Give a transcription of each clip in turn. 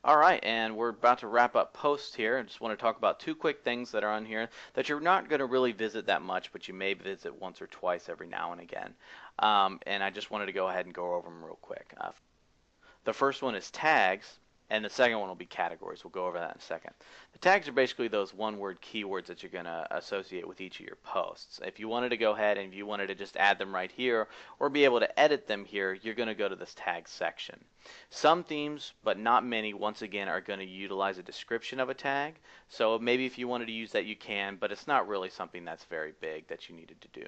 All right, and we're about to wrap up posts here. I just want to talk about two quick things that are on here that you're not going to really visit that much, but you may visit once or twice every now and again. And I just wanted to go ahead and go over them real quick. The first one is tags, and the second one will be categories. We'll go over that in a second. The tags are basically those one-word keywords that you're going to associate with each of your posts. If you wanted to go ahead and if you wanted to just add them right here or be able to edit them here, you're going to go to this tag section. Some themes, but not many, once again, are going to utilize a description of a tag. So maybe if you wanted to use that, you can, but it's not really something that's very big that you needed to do.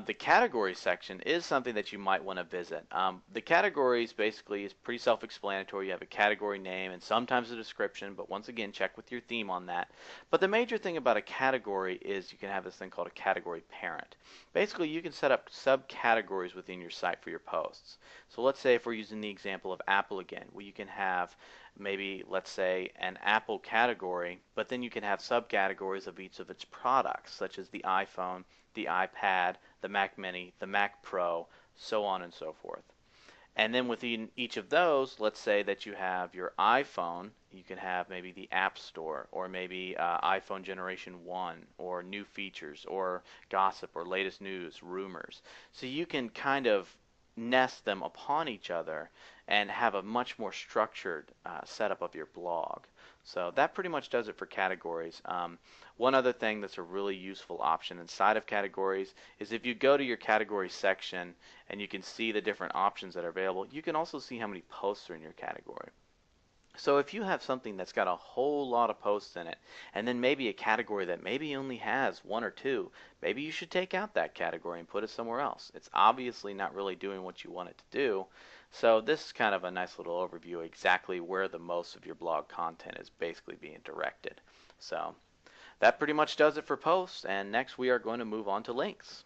The categories section is something that you might want to visit. The categories basically is pretty self-explanatory. You have a category name and sometimes a description, but once again, check with your theme on that. But the major thing about a category is you can have this thing called a category parent. Basically, you can set up subcategories within your site for your posts. So let's say if we're using the example of Apple again, well, you can have maybe, let's say, an Apple category, but then you can have subcategories of each of its products, such as the iPhone, the iPad, the Mac Mini, the Mac Pro, so on and so forth. And then within each of those, let's say that you have your iPhone, you can have maybe the App Store, or maybe iPhone Generation 1, or new features, or gossip, or latest news, rumors. So you can kind of nest them upon each other and have a much more structured setup of your blog. So that pretty much does it for categories. One other thing that's a really useful option inside of categories is if you go to your category section and you can see the different options that are available, you can also see how many posts are in your category. So if you have something that's got a whole lot of posts in it, and then maybe a category that maybe only has one or two, maybe you should take out that category and put it somewhere else. It's obviously not really doing what you want it to do. So this is kind of a nice little overview of exactly where the most of your blog content is basically being directed. So that pretty much does it for posts, and next we are going to move on to links.